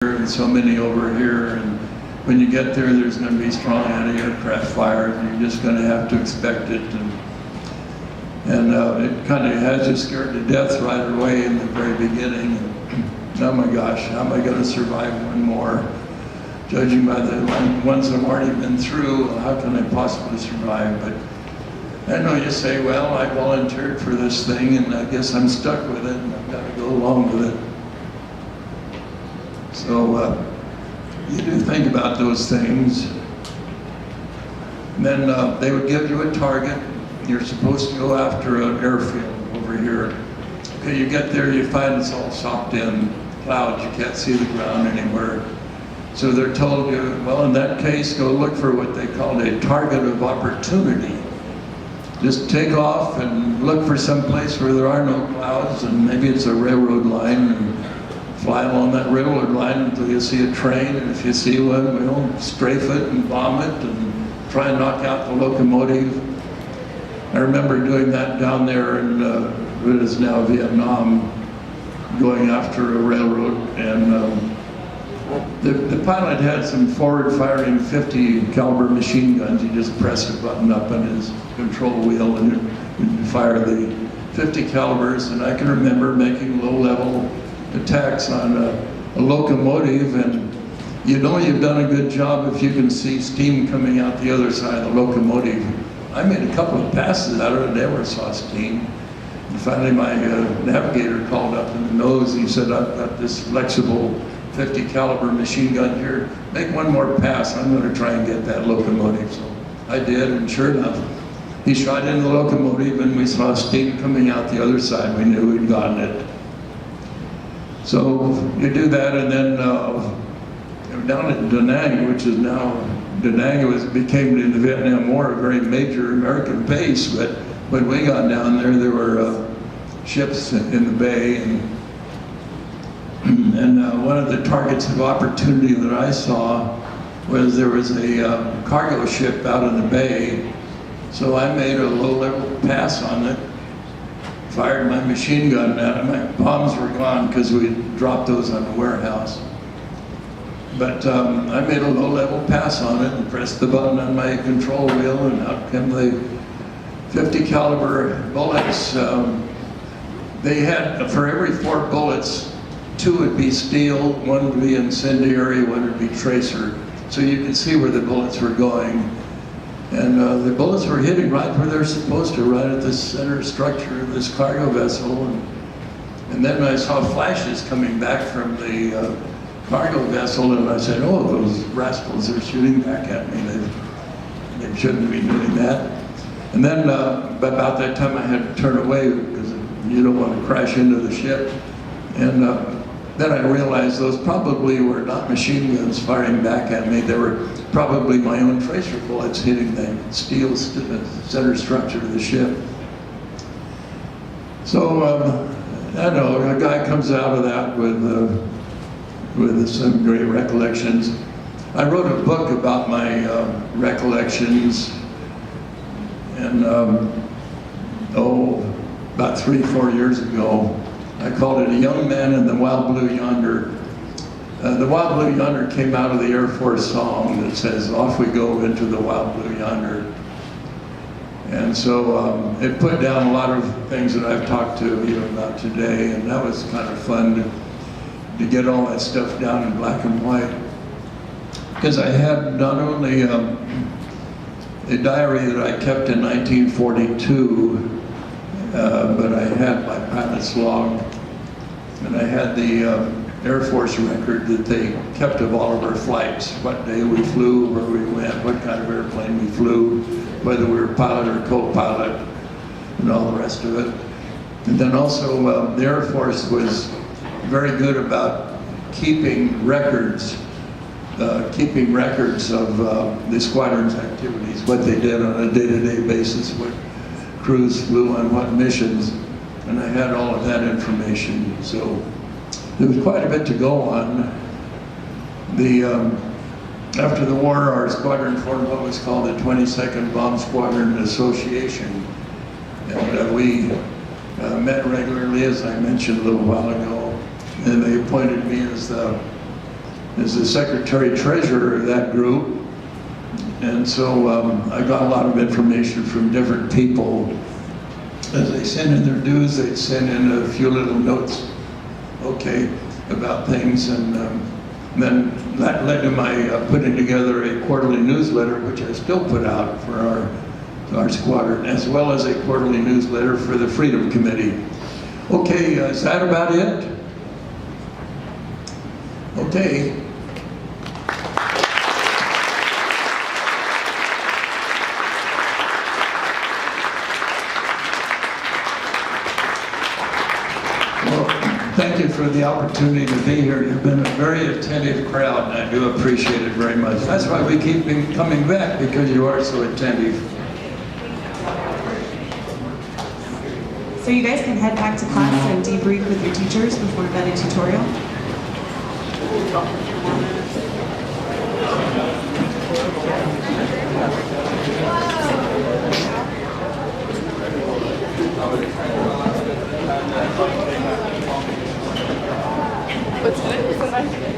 and so many over here, and when you get there, there's going to be strong anti-aircraft fire, and you're just going to have to expect it. And it kind of has you scared to death right away in the very beginning. And, oh my gosh, how am I going to survive one more? Judging by the ones I've already been through, how can I possibly survive? But I know you say, well, I volunteered for this thing, and I guess I'm stuck with it, and I've got to go along with it. So you do think about those things. And then they would give you a target. You're supposed to go after an airfield over here. Okay, you get there, you find it's all socked in clouds. You can't see the ground anywhere. So they're told you, well, in that case, go look for what they called a target of opportunity. Just take off and look for some place where there are no clouds, and maybe it's a railroad line, and fly along that railroad line until you see a train, and if you see one, strafe it and bomb it and try and knock out the locomotive. I remember doing that down there in what is now Vietnam, going after a railroad, and the pilot had some forward-firing 50 caliber machine guns. He just pressed a button up on his control wheel and it would fire the 50 calibers, and I can remember making low-level attacks on a locomotive, and you know you've done a good job if you can see steam coming out the other side of the locomotive. I made a couple of passes out of it, never saw steam. And finally my navigator called up in the nose. He said, I've got this flexible 50 caliber machine gun here. Make one more pass. I'm going to try and get that locomotive. So I did, and sure enough, he shot into the locomotive, and we saw steam coming out the other side. We knew we'd gotten it. So you do that, and then down at Da Nang, which is now, Da Nang became in the Vietnam War a very major American base, but when we got down there, there were ships in the bay, and one of the targets of opportunity that I saw was there was a cargo ship out in the bay, so I made a low-level pass on it, fired my machine gun at it. My bombs were gone because we dropped those on the warehouse. But I made a low-level pass on it and pressed the button on my control wheel, and out came the 50 caliber bullets. They had, for every 4 bullets, 2 would be steel, 1 would be incendiary, 1 would be tracer. So you could see where the bullets were going. And the bullets were hitting right where they're supposed to, right at the center structure of this cargo vessel. And then I saw flashes coming back from the cargo vessel, and I said, oh, those rascals are shooting back at me. They shouldn't be doing that. And then about that time I had to turn away because you don't want to crash into the ship. And then I realized those probably were not machine guns firing back at me. They were probably my own tracer bullets hitting the steel center structure of the ship. So I know a guy comes out of that with some great recollections. I wrote a book about my recollections, and about 3-4 years ago. I called it A Young Man in the Wild Blue Yonder. The Wild Blue Yonder came out of the Air Force song that says, off we go into the wild blue yonder. And so it put down a lot of things that I've talked to you about today, and that was kind of fun to get all that stuff down in black and white. Because I had not only a diary that I kept in 1942, but I had my pilot's log, and I had the Air Force record that they kept of all of our flights, what day we flew, where we went, what kind of airplane we flew, whether we were pilot or co-pilot, and all the rest of it. And then also the Air Force was very good about keeping records of the squadron's activities, what they did on a day-to-day basis, what crews flew on what missions, and I had all of that information. So there was quite a bit to go on. After the war, our squadron formed what was called the 22nd Bomb Squadron Association, and we met regularly, as I mentioned a little while ago, and they appointed me as the is the secretary-treasurer of that group. And so I got a lot of information from different people. As they send in their dues, they'd send in a few little notes, okay, about things. And then that led to my putting together a quarterly newsletter, which I still put out for our squadron, as well as a quarterly newsletter for the Freedom Committee. Okay, is that about it? Okay. Thank you for the opportunity to be here. You've been a very attentive crowd, and I do appreciate it very much. That's why we keep coming back, because you are so attentive. So you guys can head back to class and debrief with your teachers before embedded tutorial. What's good? It's a nice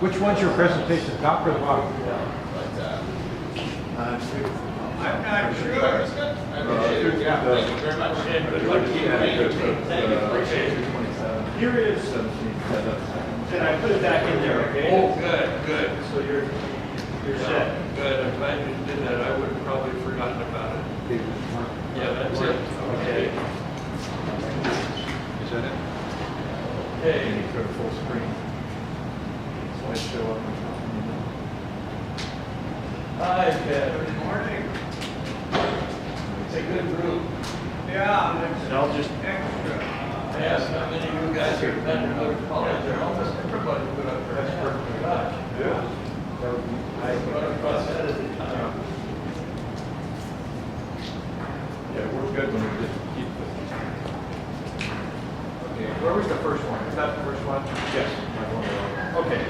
Which one's your presentation, top or the bottom? I'm not sure. I appreciate it. Yeah, thank you very much. Here is, and I put it back in there, okay? Oh, good. So you're set. Good. I'm glad you did that. I would have probably forgotten about it. Yeah, that's it. Okay. Is that it? Okay. You need to go to full screen. might show up. Hi, Ted. Good morning. It's a good group. And I'll just, I asked how many of you guys are planning to go to college. They're almost everybody put up their hand. Oh my gosh. yeah. I put across that at the time. Yeah, we're good when we just keep this. Okay, where was the first one? Is that the first one? Yes. Okay.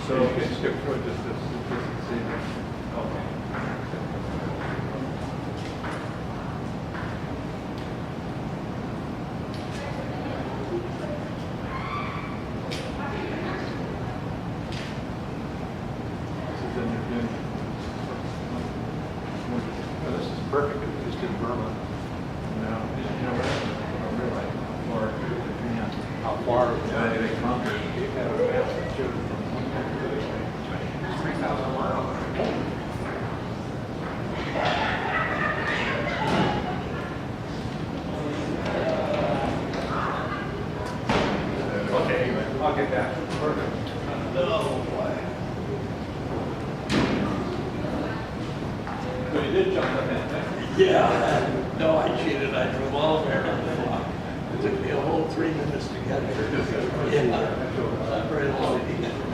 So you can skip through it, just see. Okay. This is perfect if we just did Burma. Now, you know what I don't realize, or how far they come. You have a map that shows from one country to the other. 3,000 miles. Okay, I'll get that. Perfect. No way. So you did jump ahead. Yeah. No, I cheated. I drove all the way around the block. It took me a whole 3 minutes to get here. Yeah. I'm very low.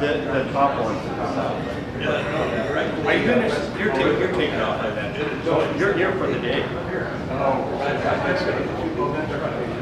The top one. Yeah, no, right. Are you finished? You're taking off like that. So you're here for the day. Oh, right.